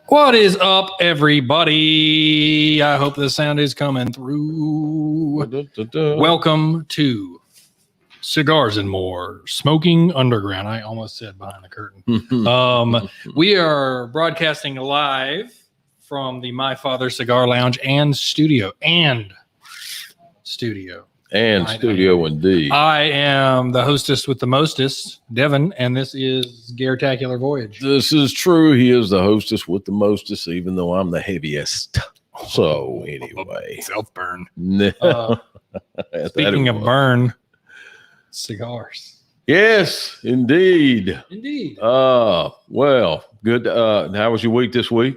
What is up, everybody? I hope the sound is coming through. Welcome to Cigars and More, Smoking Underground. I almost said behind the curtain. We are broadcasting live from the My Father Cigar Lounge and studio. Studio indeed. I am the hostess with the mostest, Devin, and this is Garritacular Voyage. This is true. He is the hostess with the mostest, even though I'm the heaviest. So anyway, self-burn. Speaking of burn, cigars. Yes, indeed. Well, good. How was your week this week?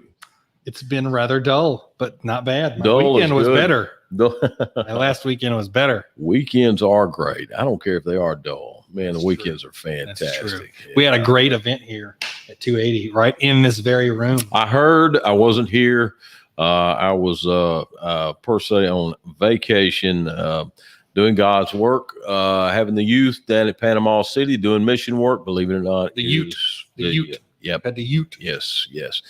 It's been rather dull, but not bad. My dull weekend was good. better. My last weekend was better. Weekends are great. I don't care if they are dull. Man, the weekends are fantastic. That's true. Yeah. We had a great event here at 280, right in this very room. I heard. I wasn't here. I was per se on vacation, doing God's work, having the youth down at Panama City doing mission work. Believe it or not, the Ute. Yep. At the Ute. Yes.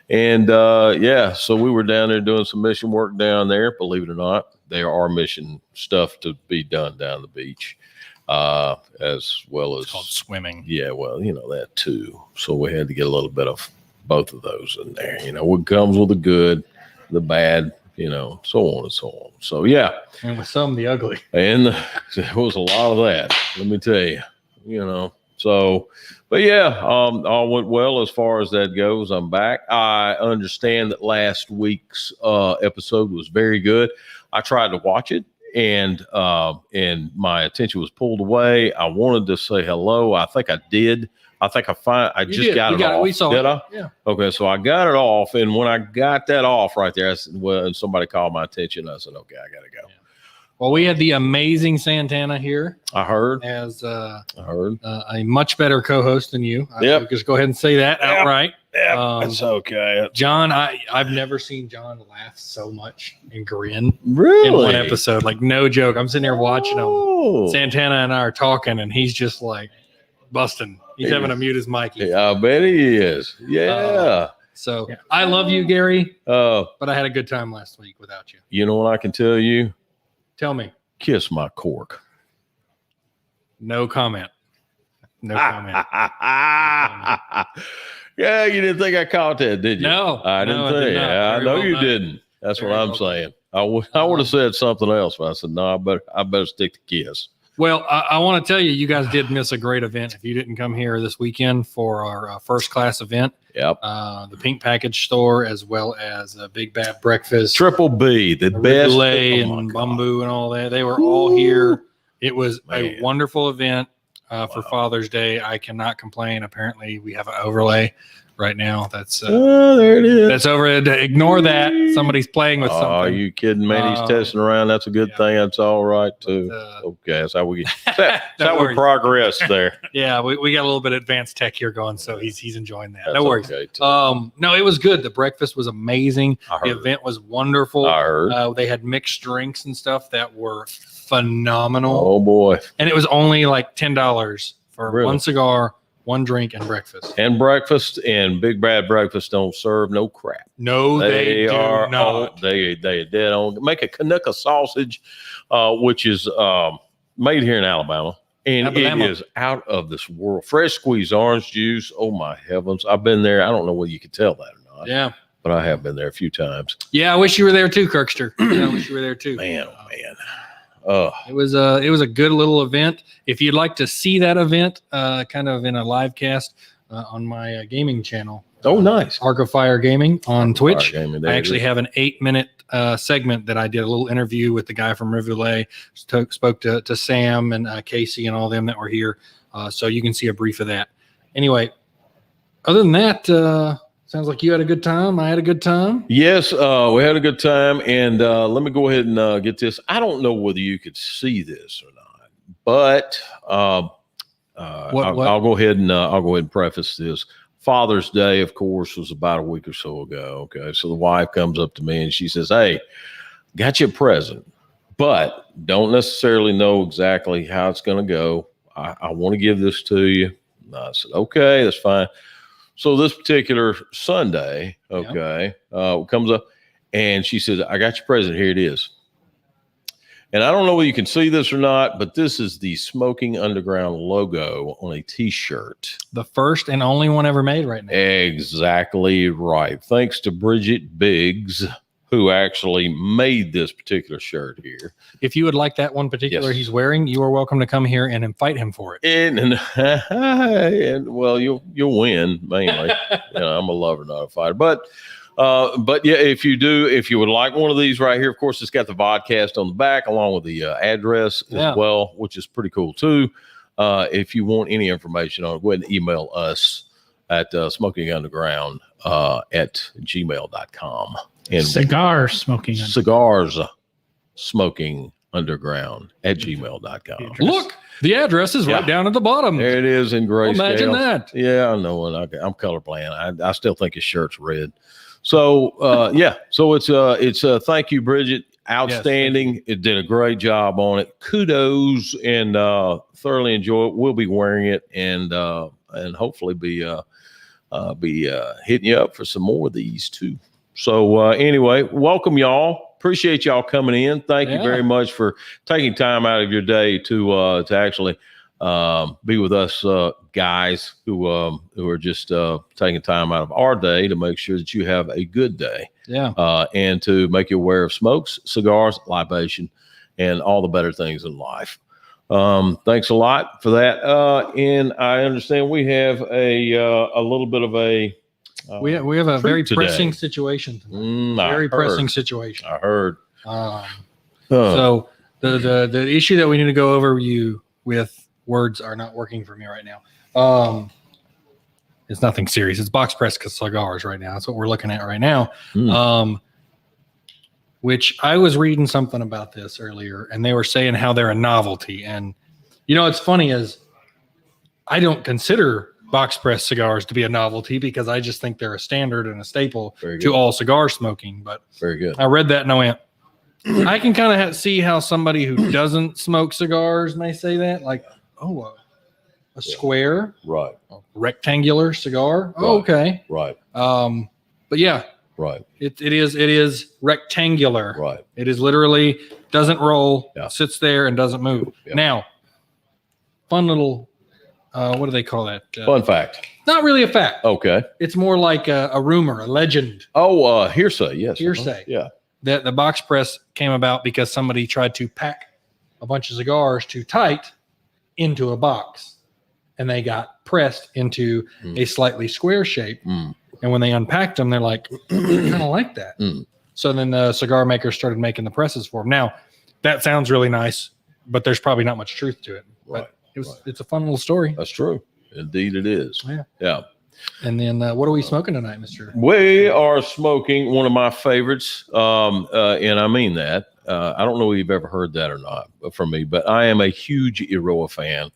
And so we were down there doing some mission work down there. Believe it or not, there are mission stuff to be done down the beach, as well as it's called swimming. Yeah, well, that too. So we had to get a little bit of both of those in there. What comes with the good, the bad, so on and so on. So yeah, and with some the ugly. And there was a lot of that. Let me tell you. So, but yeah, all went well as far as that goes. I'm back. I understand that last week's episode was very good. I tried to watch it, and my attention was pulled away. I wanted to say hello. I think I did. I think I just got it off. We saw did it. I? Yeah. Okay, so I got it off, and when I got that off right there, I said, and somebody called my attention. I said, okay, I got to go. Yeah. Well, we had the amazing Santana here. I heard. As a much better co-host than you. Yep. Just go ahead and say that outright. Yeah, it's okay. John, I've never seen John laugh so much and grin really in one episode. Like, no joke. I'm sitting here watching him. Santana and I are talking, and he's just like busting. He's having to mute his mic. Yeah, I bet he is. Yeah. So I love you, Gary. But I had a good time last week without you. You know what I can tell you? Tell me. Kiss my cork. No comment. No comment. Yeah, you didn't think I caught that, did you? No. I didn't think. I know you didn't. That's what I'm saying. I would have said something else, but I said, no, I better stick to kiss. Well, I want to tell you, you guys did miss a great event. If you didn't come here this weekend for our first class event, the Pink Package Store, as well as Big Bad Breakfast, Triple B, the best, and Bamboo and all that. They were all here. It was a wonderful event for Father's Day. I cannot complain. Apparently, we have an overlay right now. That's there it is. That's over. Ignore that. Somebody's playing with something. Are you kidding, man? He's testing around. That's a good thing. That's all right too. Okay, that's how we progress there. Yeah, we got a little bit of advanced tech here going, so he's enjoying that. That's no worries. Okay no, it was good. The breakfast was amazing. The event was wonderful. I heard. They had mixed drinks and stuff that were phenomenal. Oh boy! And it was only like $10 for one cigar, one drink, and breakfast. And Big Bad Breakfast don't serve no crap. No, they do not. They dead on. Make a Canucka sausage, which is made here in Alabama. And it is out of this world. Fresh squeezed orange juice. Oh my heavens. I've been there. I don't know whether you can tell that or not. Yeah. But I have been there a few times. Yeah, I wish you were there too, Kirkster. I wish you were there too. Man, oh man. It was a good little event. If you'd like to see that event, kind of in a live cast on my gaming channel. Oh, nice. Arc of Fire Gaming on Twitch. Gaming, I actually have an 8-minute segment that I did a little interview with the guy from Rivulet. Spoke to Sam and Casey and all them that were here. So you can see a brief of that. Anyway, other than that, sounds like you had a good time. I had a good time. Yes, we had a good time. And let me go ahead and get this. I don't know whether you could see this or not, but I'll go ahead and preface this. Father's Day, of course, was about a week or so ago. Okay, so the wife comes up to me and she says, "Hey, got you a present, but don't necessarily know exactly how it's going to go. I want to give this to you." And I said, "Okay, that's fine." So this particular Sunday, comes up and she says, "I got your present. Here it is." And I don't know whether you can see this or not, but this is the Smoking Underground logo on a T-shirt. The first and only one ever made right now. Exactly right. Thanks to Bridget Biggs, who actually made this particular shirt here. If you would like that one particular he's wearing, you are welcome to come here and fight him for it. And well, you'll win mainly. I'm a lover, not a fighter. But yeah, if you would like one of these right here, of course, it's got the vodcast on the back along with the address as well, which is pretty cool too. If you want any information on it, go ahead and email us at smokingunderground at gmail.com. And cigars smoking underground at gmail.com. Look, the address is right down at the bottom. There it is in gray. Imagine that. Yeah, I know. I'm colorblind. I still think his shirt's red. So so it's thank you, Bridget. Outstanding. It did a great job on it. Kudos, and thoroughly enjoy it. We'll be wearing it and hopefully be hitting you up for some more of these too. So anyway, welcome y'all. Appreciate y'all coming in. Thank you very much for taking time out of your day to actually be with us guys who are just taking time out of our day to make sure that you have a good day. And to make you aware of smokes, cigars, libation, and all the better things in life. Thanks a lot for that. And I understand we have a little bit of a we have a very today. pressing situation. Very pressing situation. I heard. So the issue that we need to go over with words are not working for me right now. It's nothing serious. It's box press cigars right now. That's what we're looking at right now. Which I was reading something about this earlier, and they were saying how they're a novelty. And it's funny is I don't consider box press cigars to be a novelty because I just think they're a standard and a staple to all cigar smoking. But very good. I read that and I went, I can kind of see how somebody who doesn't smoke cigars may say that, like, a square, right, a rectangular cigar. Oh, okay, right. But yeah, right. It is rectangular. Right. It is literally doesn't roll, sits there and doesn't move. Now, fun little. What do they call that? Fun fact. Not really a fact. Okay. It's more like a rumor, a legend. Oh, hearsay. Yes. Hearsay. Yeah. That the box press came about because somebody tried to pack a bunch of cigars too tight into a box, and they got pressed into a slightly square shape. And when they unpacked them, they're like, kind of like that. So then the cigar makers started making the presses for them. Now, that sounds really nice, but there's probably not much truth to it. Right. But it's a fun little story. That's true. Indeed, it is. Yeah. And then what are we smoking tonight, Mr.? We are smoking one of my favorites, and I mean that. I don't know if you've ever heard that or not from me, but I am a huge Eiroa fan.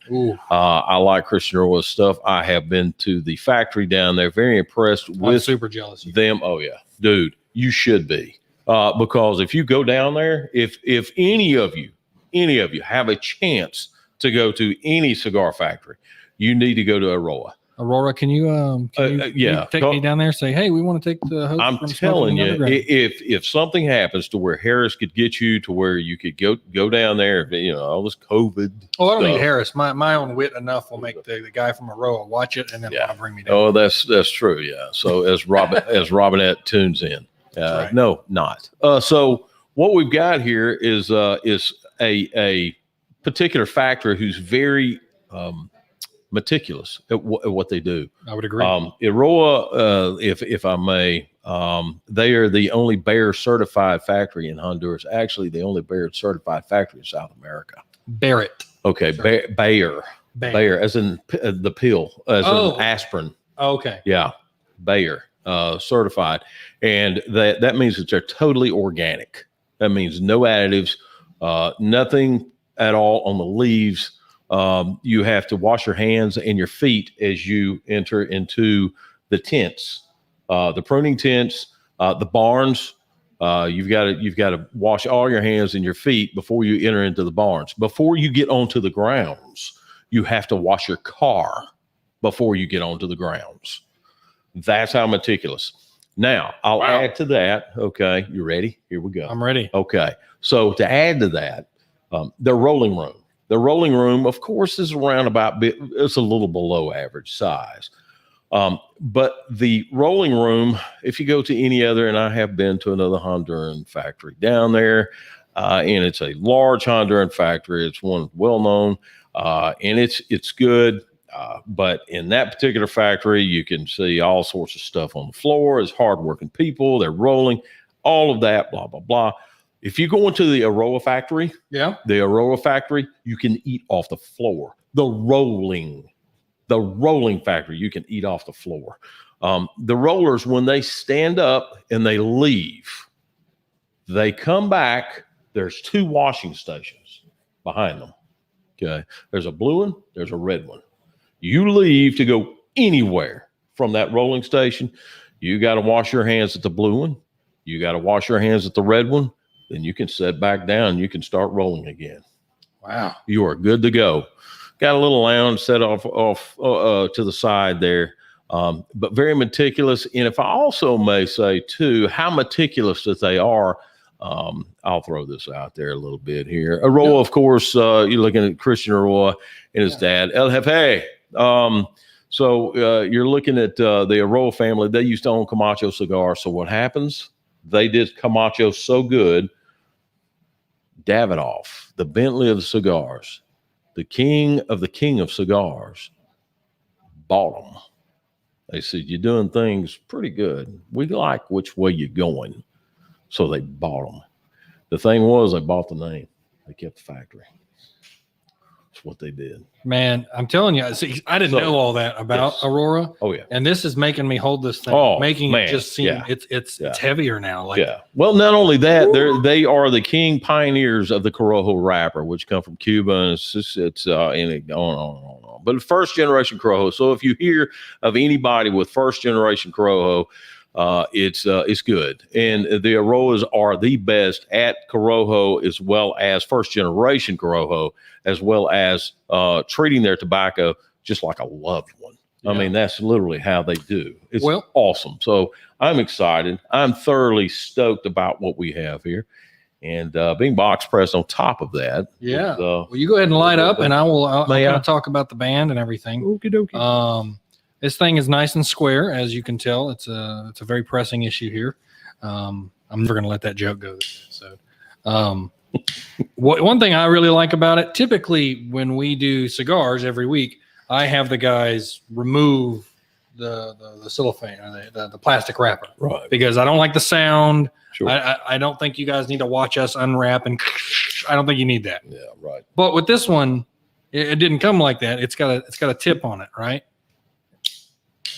I like Christian Eiroa's stuff. I have been to the factory down there. Very impressed with I'm super jealous of them. Oh, yeah. Dude, you should be. Because if you go down there, if any of you have a chance to go to any cigar factory, you need to go to Eiroa. Aurora, can you take me down there? Say, hey, we want to take the host. I'm telling you, if something happens to where Harris could get you to where you could go down there, all this COVID. Oh, I don't need Harris. My own wit enough will make the guy from Eiroa watch it and then want to bring me down. Oh, that's true. Yeah. So as Robinette tunes in, right. No, not. So what we've got here is a particular factory who's very meticulous at what they do. I would agree. Eiroa, if I may, they are the only Bayer certified factory in Honduras. Actually, the only Bayer certified factory in South America. Barrett. Okay, Bayer, as in the pill, as in aspirin. Okay. Yeah, Bayer certified, and that means that they're totally organic. That means no additives, nothing at all on the leaves. You have to wash your hands and your feet as you enter into the tents, the pruning tents, the barns. You've got to wash all your hands and your feet before you enter into the barns. Before you get onto the grounds, you have to wash your car before you get onto the grounds. That's how meticulous. Now, I'll add to that. Okay, you ready? Here we go. I'm ready. Okay, so to add to that, the rolling room. The rolling room, of course, is around it's a little below average size. But the rolling room, if you go to any other, and I have been to another Honduran factory down there, and it's a large Honduran factory. It's one well-known, and it's good. But in that particular factory, you can see all sorts of stuff on the floor. It's hardworking people. They're rolling, all of that, blah, blah, blah. If you go into the Eiroa factory, you can eat off the floor. The rolling factory, you can eat off the floor. The rollers, when they stand up and they leave, they come back. There's 2 washing stations behind them. Okay. There's a blue one. There's a red one. You leave to go anywhere from that rolling station. You got to wash your hands at the blue one. You got to wash your hands at the red one. Then you can sit back down. You can start rolling again. Wow. You are good to go. Got a little lounge set off to the side there, but very meticulous. And if I also may say, too, how meticulous that they are, I'll throw this out there a little bit here. Eiroa, of course, you're looking at Christian Eiroa and his dad, El Jefe. So you're looking at the Eiroa family. They used to own Camacho cigars. So what happens? They did Camacho so good. Davidoff, the Bentley of the cigars, the king of cigars, bought them. They said, you're doing things pretty good. We like which way you're going. So they bought them. The thing was, they bought the name. They kept the factory. That's what they did. Man, I'm telling you, see, I didn't know all that about Eiroa. Oh, yeah. And this is making me hold this thing, making it just seem it's heavier now. Like, well, not only that, they are the king pioneers of the Corojo wrapper, which come from Cuba, and it's and it going on. But first generation Corojo. So if you hear of anybody with first generation Corojo, it's good. And the Eiroas are the best at Corojo, as well as first generation Corojo, as well as treating their tobacco just like a loved one. I mean, that's literally how they do. It's awesome. So I'm excited. I'm thoroughly stoked about what we have here. And being box pressed on top of that. Yeah. Well, you go ahead and light up, and I'll kind of talk about the band and everything. Okie dokie. This thing is nice and square, as you can tell. It's a very pressing issue here. I'm never going to let that joke go. So, one thing I really like about it, typically when we do cigars every week, I have the guys remove the cellophane, or the plastic wrapper, right? Because I don't like the sound. Sure. I don't think you guys need to watch us unwrap, and I don't think you need that. Yeah, right. But with this one, it didn't come like that. It's got a tip on it, right?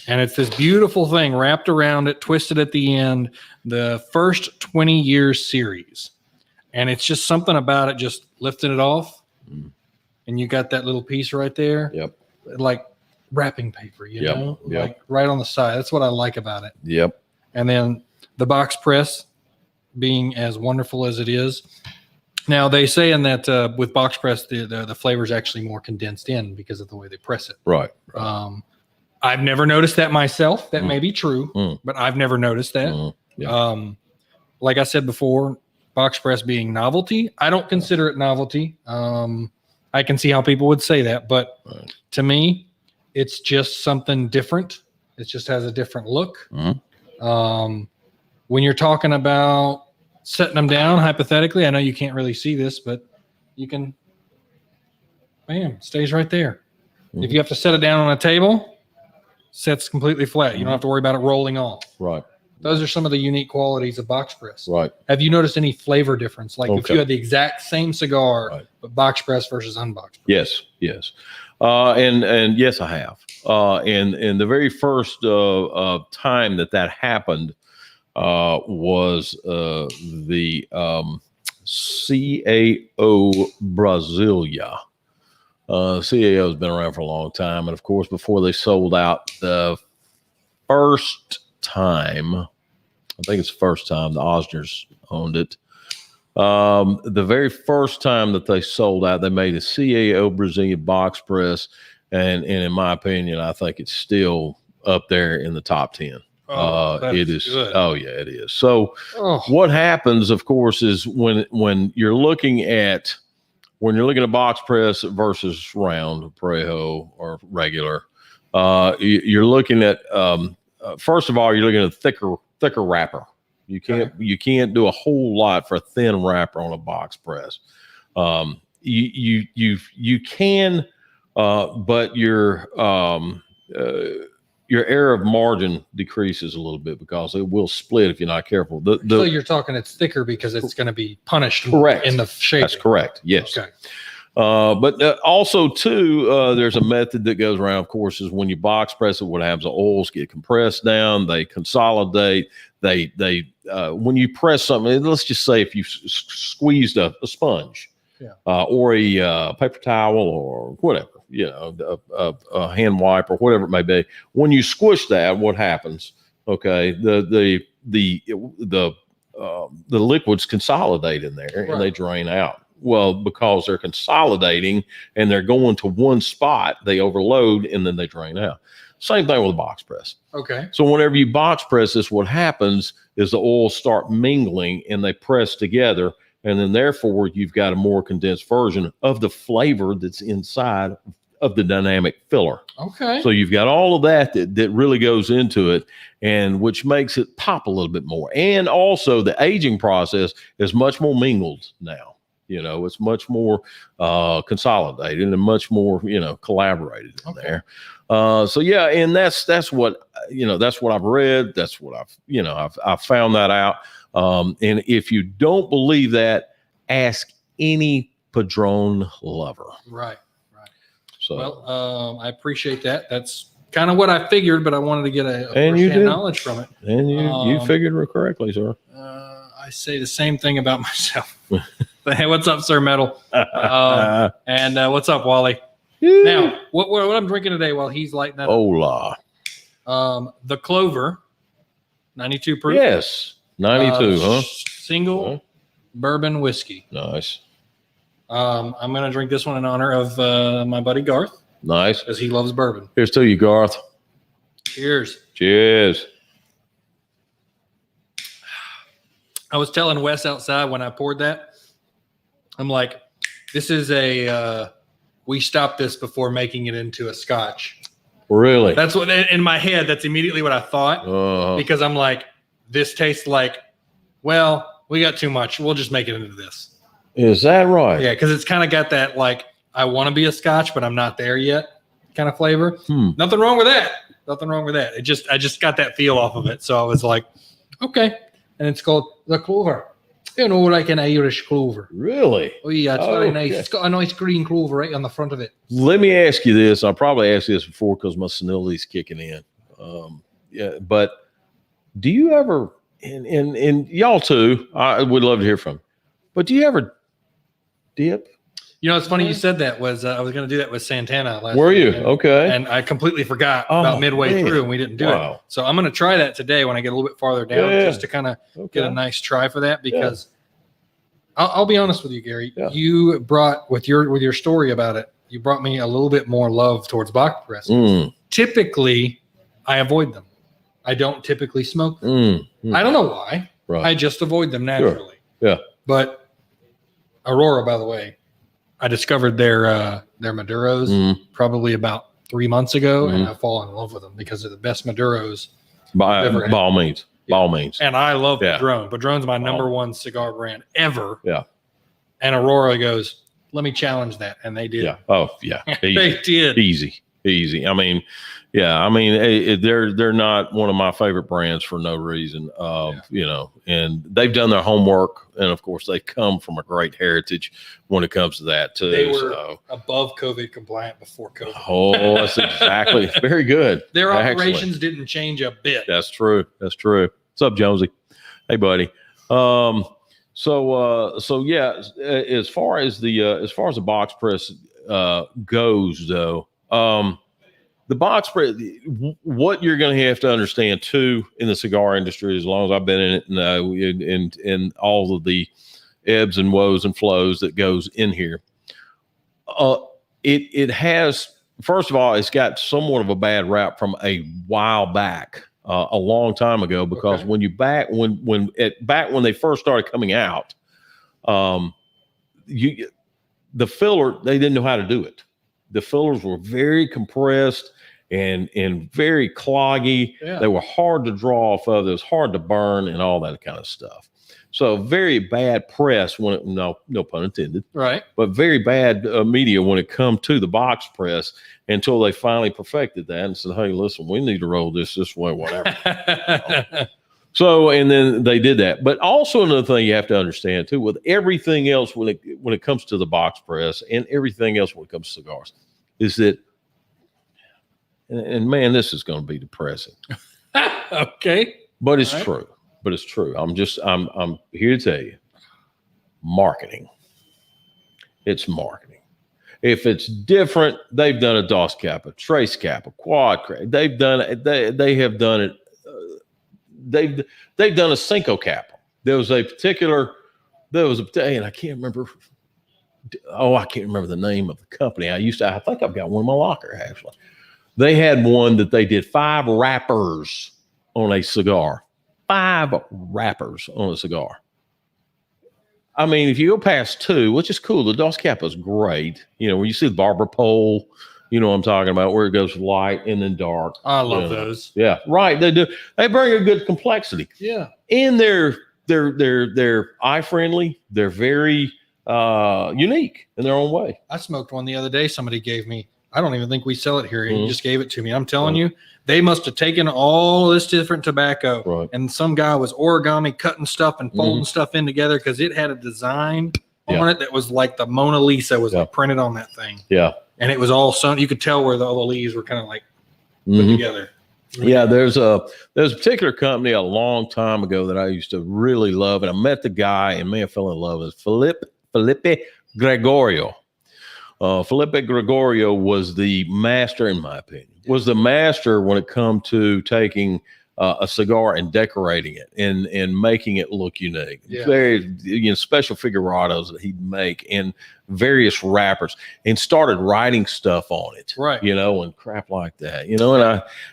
And it's this beautiful thing wrapped around it, twisted at the end, the first 20 years series. And it's just something about it, just lifting it off. Mm. And you got that little piece right there. Yep. Like wrapping paper, you know, like right on the side. That's what I like about it. Yep. And then the box press being as wonderful as it is. Now they say in that with box press, the flavor is actually more condensed in because of the way they press it. Right. I've never noticed that myself. That may be true, but I've never noticed that. Yeah. Like I said before, box press being novelty, I don't consider it novelty. I can see how people would say that, but to me, it's just something different. It just has a different look. When you're talking about setting them down, hypothetically, I know you can't really see this, but you can, bam, stays right there. If you have to set it down on a table, sets completely flat. You don't have to worry about it rolling off. Right. Those are some of the unique qualities of box press. Right. Have you noticed any flavor difference? Like if you had the exact same cigar, but box press versus unboxed press? Yes. And yes, I have. And the very first time that happened was the CAO Brasilia. CAO has been around for a long time, and of course, before they sold out the first time, I think it's the first time the Osners owned it. The very first time that they sold out, they made a CAO Brazilian box press, and in my opinion, I think it's still up there in the top 10. It is good. Oh yeah, it is. So what happens, of course, is when you're looking at box press versus round Parejo or regular, you're looking at first of all, you're looking at thicker wrapper. You can't do a whole lot for a thin wrapper on a box press. You can, but your area of margin decreases a little bit because it will split if you're not careful. So you're talking it's thicker because it's going to be punished correct. In the shape. That's correct. Yes. Okay. But also too, there's a method that goes around, of course, is when you box press it, what happens, the oils get compressed down, they consolidate, when you press something, let's just say if you squeezed a sponge, or a paper towel or whatever, a hand wipe or whatever it may be, when you squish that, what happens? Okay. The liquids consolidate in there and they drain out. Well, because they're consolidating and they're going to one spot, they overload and then they drain out. Same thing with a box press. Okay. So whenever you box press this, what happens is the oils start mingling and they press together. And then therefore you've got a more condensed version of the flavor that's inside of the dynamic filler. Okay. So you've got all of that really goes into it, and which makes it pop a little bit more. And also the aging process is much more mingled now. It's much more consolidated and much more, collaborated in there. So yeah, and that's what I've read. That's what I've found that out. And if you don't believe that, ask any Padron lover. Right. So, well, I appreciate that. That's kind of what I figured, but I wanted to get a first-hand knowledge from it. And you figured it correctly, sir. I say the same thing about myself. Hey, what's up, Sir Metal? And what's up, Wally? Now, what I'm drinking today while he's lighting that Hola. The Clover, 92 proof. Yes, 92, Single bourbon whiskey. Nice. I'm going to drink this one in honor of my buddy Garth. Nice. Because he loves bourbon. Here's to you, Garth. Cheers. Cheers. I was telling Wes outside when I poured that, I'm like, this is we stopped this before making it into a scotch. Really? That's what, in my head, that's immediately what I thought. Because I'm like, this tastes like, well, we got too much. We'll just make it into this. Is that right? Yeah, because it's kind of got that, like, I want to be a scotch, but I'm not there yet kind of flavor. Nothing wrong with that. Nothing wrong with that. I just got that feel off of it. So I was like, okay. And it's called the Clover. Like an Irish clover. Really? Oh, yeah, it's very nice. It's got a nice green clover right on the front of it. Let me ask you this. I probably asked you this before because my senility's kicking in. But do you ever, and y'all too, I would love to hear from you, but do you ever dip? It's funny you said that. I was going to do that with Santana last Were you? weekend, okay. And I completely forgot about midway through, and we didn't do it. So I'm going to try that today when I get a little bit farther down, just to kind of get a nice try for that. Because I'll be honest with you, Gary. Yeah. You brought with your story about it. You brought me a little bit more love towards box presses. Typically, I avoid them. I don't typically smoke them. I don't know why. Right. I just avoid them naturally. Sure. Yeah. But Eiroa, by the way, I discovered their Maduros probably about 3 months ago, and I've fallen in love with them because they're the best Maduros. By all means. By all means. And I love Padron. Padron's my number one cigar brand ever. Yeah. And Eiroa goes, let me challenge that. And they did. Yeah. Oh, yeah. They did. Easy. Easy. I mean, yeah. I mean, they're not one of my favorite brands for no reason. You know, and they've done their homework, and of course, they come from a great heritage when it comes to that too. They were above COVID compliant before COVID. Oh, that's exactly very good. Their operations didn't change a bit. That's true. That's true. What's up, Jonesy? Hey, buddy. So yeah, as far as the box press goes, though, the box press, what you're going to have to understand too in the cigar industry, as long as I've been in it, and all of the ebbs and woes and flows that goes in here, it has, first of all, it's got somewhat of a bad rap from a while back. A long time ago, because when they first started coming out, the filler, they didn't know how to do it. The fillers were very compressed and very cloggy. Yeah. They were hard to draw off of. It was hard to burn and all that kind of stuff. So very bad press when it, no pun intended, right? But very bad media when it come to the box press, until they finally perfected that and said, "Hey, listen, we need to roll this way, whatever." So, and then they did that. But also another thing you have to understand too, with everything else when it comes to the box press and everything else when it comes to cigars, is that, and man, this is going to be depressing. Okay, but it's true. But it's true. I'm here to tell you, marketing. It's marketing. If it's different, they've done a DOS Kappa, Trace Kappa, Quad Crack. They've done it. They have done it. They've done a Cinco Kappa. There was a, and I can't remember. Oh, I can't remember the name of the company. I think I've got one in my locker actually. They had one that they did 5 wrappers on a cigar. 5 wrappers on a cigar. I mean, if you go past 2, which is cool, the Dos Kappa is great. You know, when you see the barber pole, you know what I'm talking about, where it goes light and then dark. I love those. Yeah, right. They do. They bring a good complexity. Yeah, and they're eye friendly. They're very unique in their own way. I smoked one the other day. Somebody gave me. I don't even think we sell it here. He just gave it to me. I'm telling you, they must have taken all this different tobacco, and some guy was origami cutting stuff and folding stuff in together because it had a design on it that was like the Mona Lisa was printed on that thing. Yeah, and it was all sewn. You could tell where all the leaves were kind of like put together. Yeah, there's a particular company a long time ago that I used to really love, and I met the guy, and man, I fell in love with Felipe Gregorio. Felipe Gregorio was the master, in my opinion, when it come to taking a cigar and decorating it and making it look unique. Yeah. Very, special figurados that he'd make in various wrappers, and started writing stuff on it, right? And crap like that,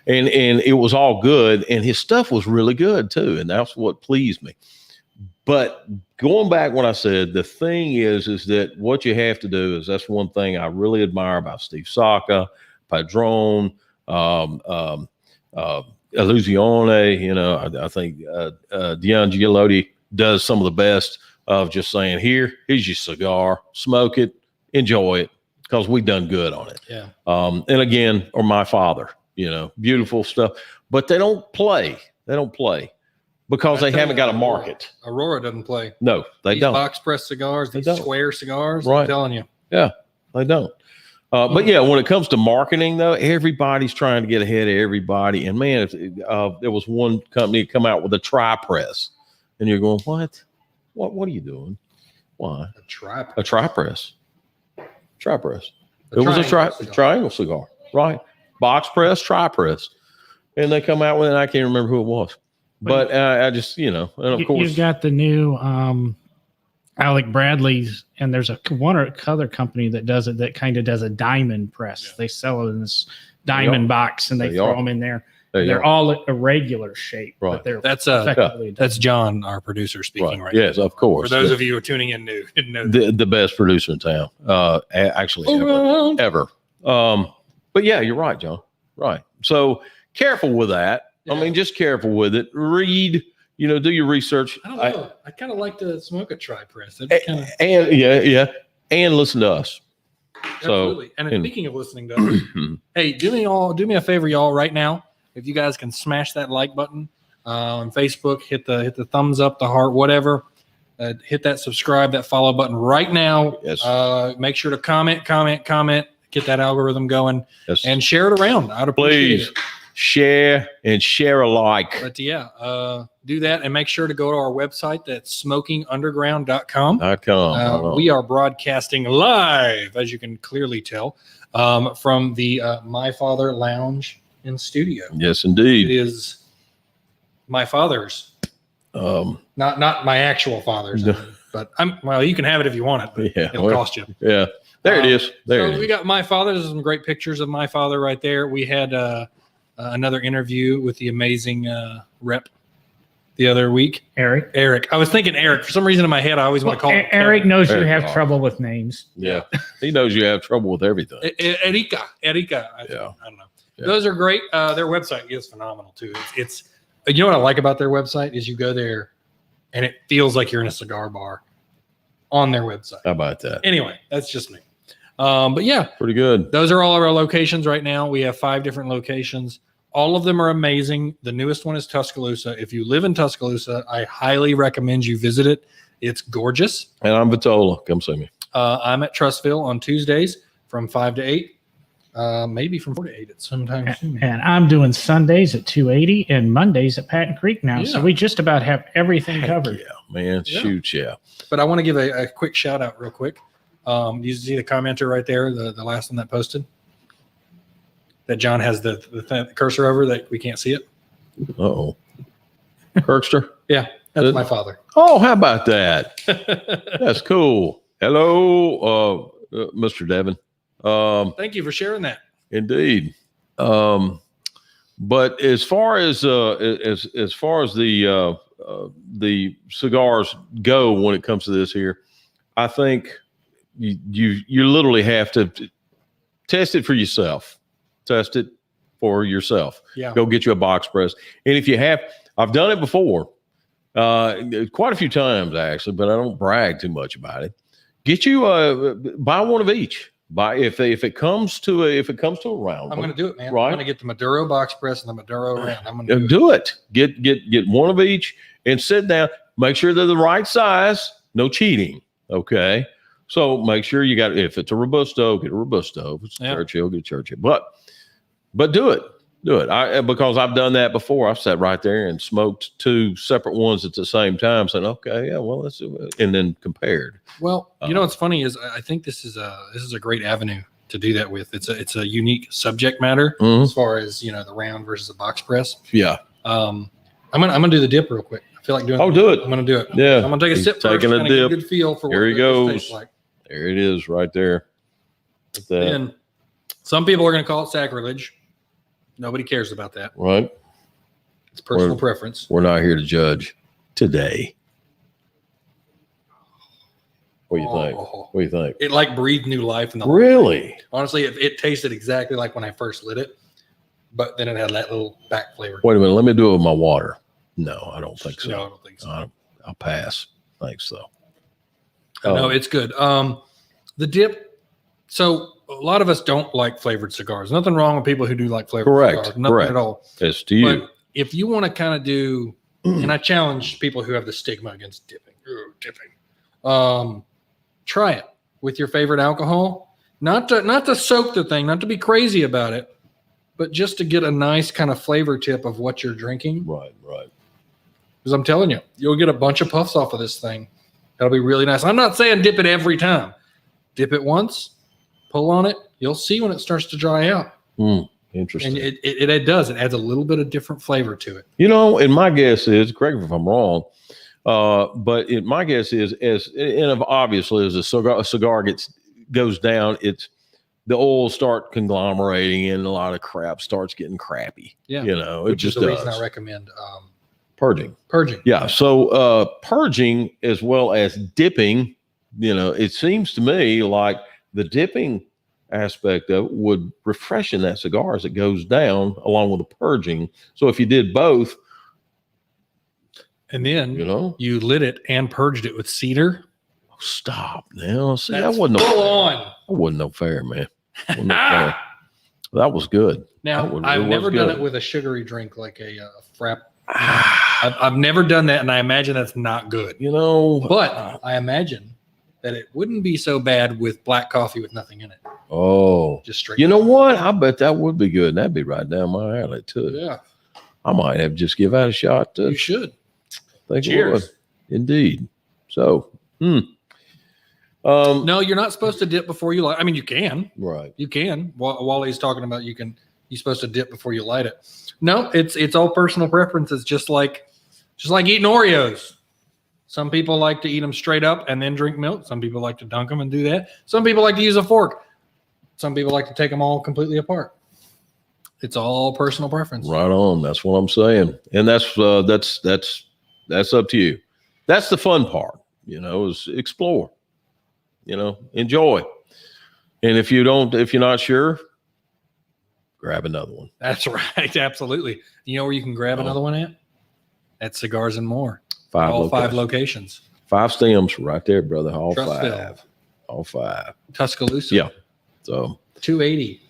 and it was all good, and his stuff was really good too, and that's what pleased me. But going back when I said, the thing is that what you have to do is, that's one thing I really admire about Steve Saka, Padron, Illusione, I think Dion Gialotti does some of the best of just saying, here's your cigar, smoke it, enjoy it, because we done good on it. Yeah. And again, or my father, beautiful stuff, but they don't play. Because they haven't got a market. Eiroa doesn't play. No, they don't. Box press cigars, these square cigars. Right. I'm telling you. Yeah, they don't. But yeah, when it comes to marketing, though, everybody's trying to get ahead of everybody. And man, there was one company that come out with a tri-press, and you're going, what? What are you doing? Why? A tri-press. Tri-press. It was a triangle cigar, right? Box press, tri-press, and they come out with it. I can't remember who it was. But I just, and of course, you've got the new Alec Bradley's, and there's one other company that does it, that kind of does a diamond press. Yeah. They sell it in this diamond box, and they throw them in there. They're all a regular shape. Right. But that's John, our producer, speaking right now. Yes, of course. For those of you who are tuning in new, didn't know the best producer in town, actually ever. But yeah, you're right, John. Right. So careful with that. Yeah. I mean, just careful with it. Read, do your research. I don't know. I kind of like to smoke a tri-press. And listen to us. Absolutely. And speaking of listening to us, hey, do me a favor, y'all, right now. If you guys can smash that like button on Facebook, hit the thumbs up, the heart, whatever. Hit that subscribe, that follow button right now. Yes. Make sure to comment. Get that algorithm going. Yes. And share it around. I'd appreciate it. Share and share alike. But do that and make sure to go to our website. That's smokingunderground.com. We are broadcasting live, as you can clearly tell, from the My Father Lounge in studio. Yes, indeed. It is my father's, not my actual father's. But you can have it if you want it, but it'll cost you. Yeah, there it is. We got my father. There's some great pictures of my father right there. We had another interview with the amazing rep the other week. Eric. I was thinking Eric. For some reason in my head, I always want to call him Eric. Knows you have trouble with names. Yeah. He knows you have trouble with everything. Erika. I don't know. Yeah. Those are great. Their website is phenomenal too. It's you know what I like about their website is you go there and it feels like you're in a cigar bar on their website. How about that? Anyway, that's just me. But yeah, pretty good. Those are all of our locations right now. We have 5 different locations. All of them are amazing. The newest one is Tuscaloosa. If you live in Tuscaloosa, I highly recommend you visit it. It's gorgeous. And I'm Vitola. Come see me. I'm at Trustville on Tuesdays from 5 to 8. Maybe from 4 to 8 at some time soon. And I'm doing Sundays at 280 and Mondays at Patton Creek now. Yeah. So we just about have everything covered. Yeah, man. Shoot, yeah. But I want to give a quick shout out real quick. You see the commenter right there, the last one that posted? That John has the cursor over that we can't see it. Uh-oh. Kirkster? Yeah, that's my father. Oh, how about that? That's cool. Hello, Mr. Devin. Thank you for sharing that. Indeed. But as far as the cigars go when it comes to this here, I think you literally have to test it for yourself. Test it for yourself. Yeah. Go get you a box press. And if you have, I've done it before, quite a few times actually, but I don't brag too much about it. Get you buy one of each. Buy if it comes to a round. I'm going to do it, man. Right? I'm going to get the Maduro box press and the Maduro round. I'm going to do it. Get one of each and sit down. Make sure they're the right size. No cheating. Okay. So make sure you got, if it's a Robusto, get a Robusto. If it's a Churchill, get a Churchill. But do it. Do it. Because I've done that before. I've sat right there and smoked 2 separate ones at the same time, saying, okay, yeah, well, let's do it. And then compared. Well, you know what's funny is I think this is a great avenue to do that with. It's a unique subject matter as far as, the round versus the box press. Yeah. I'm gonna do the dip real quick. I feel like doing do it. I'm gonna do it. Yeah. I'm gonna take a sip first. Taking a dip. Get a good feel for Here what he it goes. tastes like. There it is right there. And some people are going to call it sacrilege. Nobody cares about that. Right. It's personal preference. We're not here to judge today. What do you think? What do you think? It like breathed new life in the Really? Honestly, it tasted exactly like when I first lit it, but then it had that little back flavor. Wait a minute. Let me do it with my water. No, I don't think so. No, I don't think so. I'll pass. Thanks, though. No, it's good. The dip. So a lot of us don't like flavored cigars. Nothing wrong with people who do like flavored cigars. Nothing at all. It's to you. But if you want to kind of do, and I challenge people who have the stigma against dipping. Try it with your favorite alcohol. Not to soak the thing, not to be crazy about it, but just to get a nice kind of flavor tip of what you're drinking. Right. Because I'm telling you, you'll get a bunch of puffs off of this thing. That'll be really nice. I'm not saying dip it every time. Dip it once, pull on it. You'll see when it starts to dry out. Interesting. And it does. It adds a little bit of different flavor to it. And my guess is, correct me if I'm wrong, but my guess is, obviously as a cigar goes down, the oils start conglomerating and a lot of crap starts getting crappy. Yeah. Which is the reason I recommend purging. Yeah. So purging as well as dipping, it seems to me like the dipping aspect of it would refreshen that cigar as it goes down along with the purging. So if you did both, and then you lit it and purged it with cedar. Stop now. See, that's that wasn't full on. wasn't no fair, man. Wasn't no fair. That was good. Now, I've never done it with a sugary drink like a frap. I've never done that, and I imagine that's not good. But I imagine that it wouldn't be so bad with black coffee with nothing in it. Oh. Just straight. You know what? I bet that would be good. That'd be right down my alley, too. Yeah. I might have just give that a shot, too. You should. Think Cheers. Indeed. So, no, you're not supposed to dip before you light. I mean, you can. Right. You can. While he's talking about you're supposed to dip before you light it. No, it's all personal preferences, just like eating Oreos. Some people like to eat them straight up and then drink milk. Some people like to dunk them and do that. Some people like to use a fork. Some people like to take them all completely apart. It's all personal preference. Right on. That's what I'm saying. And that's up to you. That's the fun part, is explore, enjoy. And if you're not sure, grab another one. That's right. Absolutely. You know where you can grab another one at? At Cigars and More. All 5 locations. 5 stems right there, brother. All Trustville. 5. All 5. Tuscaloosa. Yeah. So 280.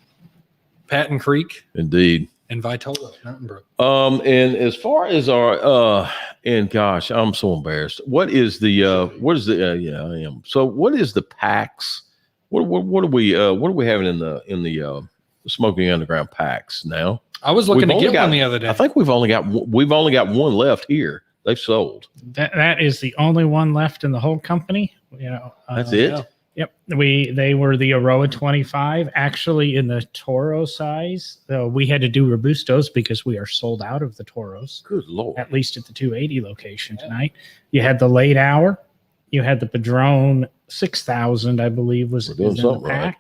Patton Creek. Indeed. And Vitola, Mountain Brook. And as far as our and gosh, I'm so embarrassed. What is the yeah, I am. So what is the packs? What are we having in the Smoking Underground packs now? I was looking to get one the other day. I think we've only got one left here. They've sold. That is the only one left in the whole company. That's it. Yeah. Yep. They were the Eiroa 25, actually in the Toro size. We had to do Robustos because we are sold out of the Toros. Good Lord. At least at the 280 location tonight. You had the late hour. You had the Padron 6000, I believe, was in the pack. Right.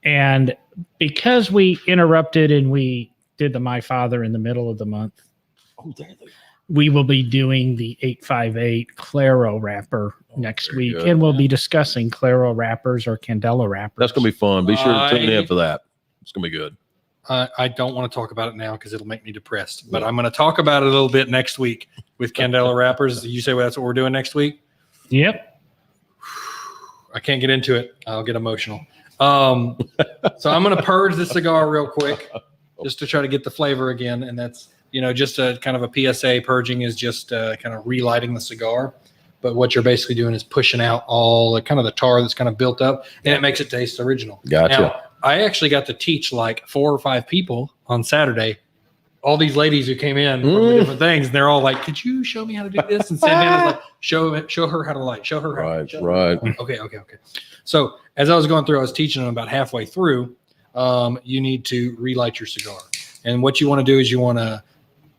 And because we interrupted and we did the My Father in the middle of the month, we will be doing the 858 Claro wrapper next week. Good. And we'll be discussing Claro wrappers or Candela wrappers. That's going to be fun. Be sure to tune in for that. It's going to be good. I don't want to talk about it now because it'll make me depressed. But I'm going to talk about it a little bit next week with Candela wrappers. You say that's what we're doing next week? Yep. I can't get into it. I'll get emotional. So I'm going to purge the cigar real quick just to try to get the flavor again. And that's, just a kind of a PSA. Purging is just kind of relighting the cigar. But what you're basically doing is pushing out all the kind of the tar that's kind of built up, and it makes it taste original. Gotcha. Now, I actually got to teach like 4 or 5 people on Saturday. All these ladies who came in from the different things, and they're all like, "Could you show me how to do this?" And Sandana's like, "Show her how to light. Show her how." Right. Okay. So as I was going through, I was teaching them about halfway through. You need to relight your cigar, and what you want to do is you want to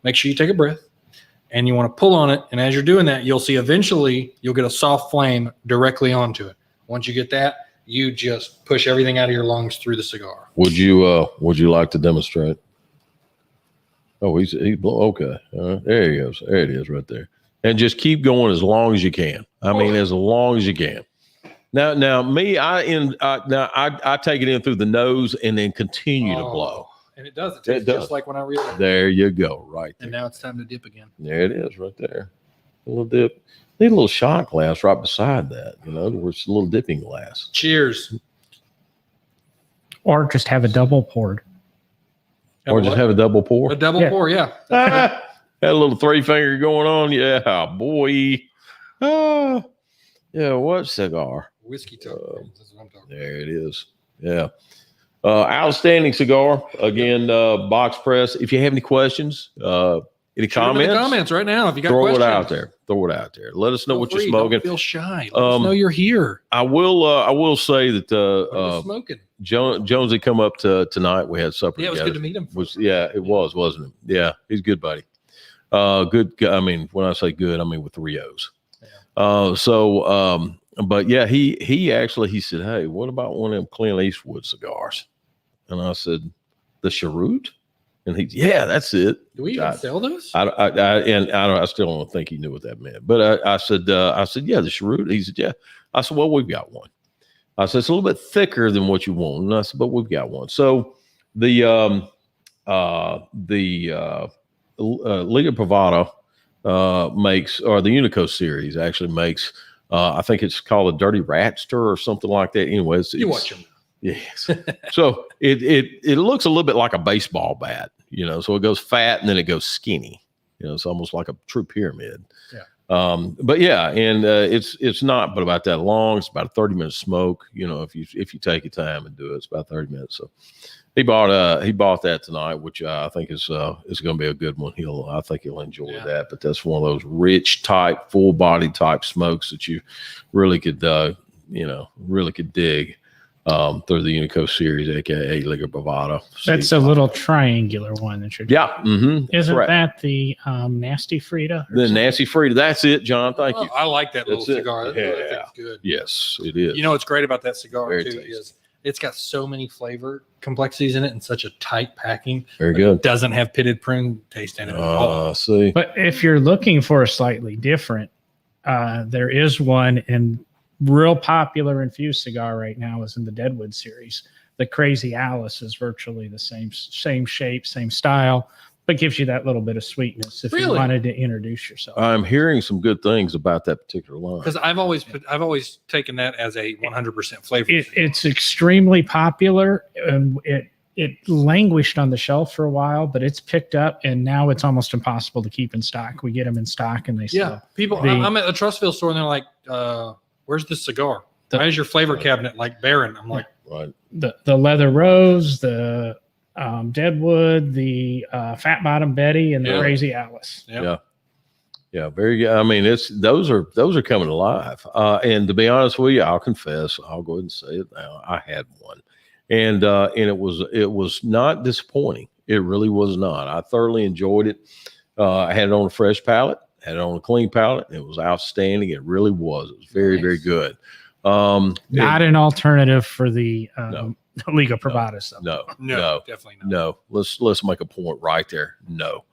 make sure you take a breath, and you want to pull on it. And as you're doing that, you'll see eventually you'll get a soft flame directly onto it. Once you get that, you just push everything out of your lungs through the cigar. Would you like to demonstrate? Oh, he's okay. There he goes. There it is, right there. And just keep going as long as you can. I mean, as long as you can. Now, me, I take it in through the nose and then continue to blow. And it does. It tastes just like when I realized. There you go, right there. And now it's time to dip again. There it is, right there. A little dip. Need a little shot glass right beside that. Where it's a little dipping glass. Cheers. Or just have a double poured. Or just have a double pour. A double pour, yeah. Had a little 3-finger going on. Yeah, boy. Yeah, what cigar? Whiskey toe. That's what I'm talking about. There it is. Yeah. Outstanding cigar. Again, box press. If you have any questions, any comments? Comments right now. If you got throw questions. Throw it out there. Let us know what you're smoking. Don't feel shy. Let us know you're here. I will say that smoking. Jonesy come up tonight. We had supper. Yeah, it was good to meet him. It was, wasn't it? Yeah, he's good, buddy. Good. I mean, when I say good, I mean with 3 O's. Yeah. But yeah, he said, "Hey, what about one of them Clint Eastwood cigars?" And I said, "The Cheroot?" And that's it. Do we even sell those? I still don't think he knew what that meant. But I said, yeah, the Cheroot. He said, yeah. I said, well, we've got one. I said, it's a little bit thicker than what you want. And I said, but we've got one. So the Liga Privada makes, or the Unico series actually makes, I think it's called a Dirty Ratster or something like that. Anyways, you watch them. Yes. So it looks a little bit like a baseball bat, so it goes fat and then it goes skinny. It's almost like a true pyramid. Yeah. But yeah, and it's not but about that long. It's about a 30-minute smoke. If you take your time and do it, it's about 30 minutes. So he bought that tonight, which I think is going to be a good one. I think he'll enjoy that. But that's one of those rich type, full body type smokes that you really could dig. Through the Unico series, aka Liga Bravado. That's a little triangular one that you're doing. Yeah. Mm-hmm. Isn't that the Nasty Frida? The Nasty Frida. That's it, John. Thank you. I like that little cigar. Yeah. I think it's good. Yes, it is. What's great about that cigar Very too tasty. is it's got so many flavor complexities in it and such a tight packing. Very good. It doesn't have pitted prune taste in it at all. See. But if you're looking for a slightly different, there is one in real popular infused cigar right now is in the Deadwood series. The Crazy Alice is virtually the same shape, same style, but gives you that little bit of sweetness if you wanted to introduce yourself. I'm hearing some good things about that particular line. Because I've always taken that as a 100% flavor. It's extremely popular, and it languished on the shelf for a while, but it's picked up, and now it's almost impossible to keep in stock. We get them in stock, and they sell. People. I'm at a Trustville store, and they're like, "Where's this cigar? Why is your flavor cabinet like barren?" I'm like, right. The Leather Rose, the Deadwood, the Fat Bottom Betty, and the Crazy Alice. Yeah, very good. I mean, those are coming alive. And to be honest with you, I'll confess, I'll go ahead and say it now. I had one, and it was not disappointing. It really was not. I thoroughly enjoyed it. I had it on a fresh palate, had it on a clean palate. And it was outstanding. It really was. It was very, very good. Not an alternative for the Liga Privada stuff. No, definitely not. No. Let's make a point right there. No.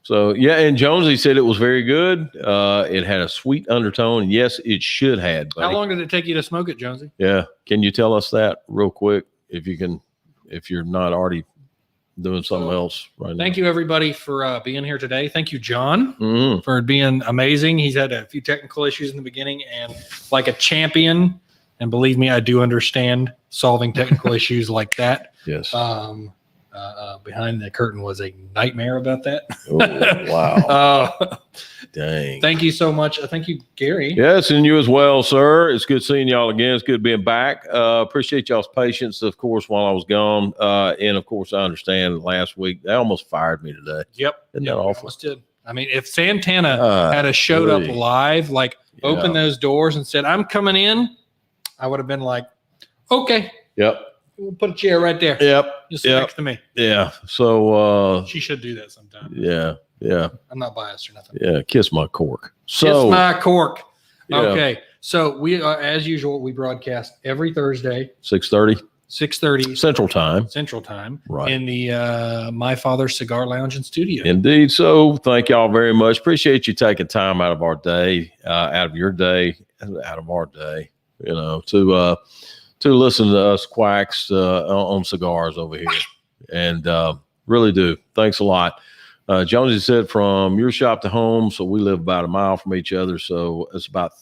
So yeah, and Jonesy said it was very good. It had a sweet undertone, and yes, it should have. How long did it take you to smoke it, Jonesy? Yeah, can you tell us that real quick, if you're not already doing something else right now? Thank you, everybody, for being here today. Thank you, John, for being amazing. He's had a few technical issues in the beginning, and like a champion, and believe me, I do understand solving technical issues like that. Yes. Behind the curtain was a nightmare about that. Oh, wow. Dang. Thank you so much. Thank you, Gary. Yes, and you as well, sir. It's good seeing y'all again. It's good being back. Appreciate y'all's patience, of course, while I was gone. And of course, I understand last week they almost fired me today. Yep. Isn't that awful? Almost did. I mean, if Santana had showed up live, opened those doors and said, "I'm coming in," I would have been like, "Okay. Yep. We'll put a chair right there. Yep. Just next to me." Yeah. So she should do that sometime. Yeah. Yeah. I'm not biased or nothing. Yeah. Kiss my cork. Kiss my cork. Yeah. Okay. So we are, as usual, we broadcast every Thursday, 6:30 Central Time. Right. In the My Father's Cigar Lounge and Studio. Indeed. So thank y'all very much. Appreciate you taking time out of our day, out of your day, out of our day, to listen to us quacks on cigars over here. And really do. Thanks a lot. Jonesy said from your shop to home, so we live about a mile from each other, so it's about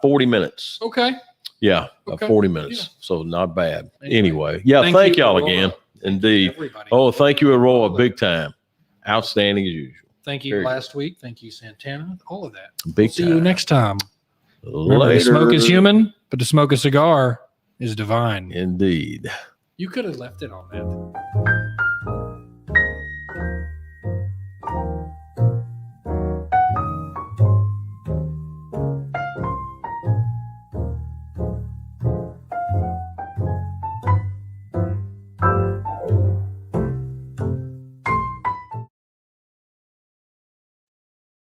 40 minutes. Okay. Yeah, about 40 minutes. Yeah. So not bad. Anyway, thank y'all again. Indeed. Everybody. Oh, thank you, Eiroa, big time. Outstanding as usual. Thank you last week. Thank you, Santana. All of that. Big See you next time. Remember, the smoke is human, but to smoke a cigar is divine. Indeed. You could have left it on that.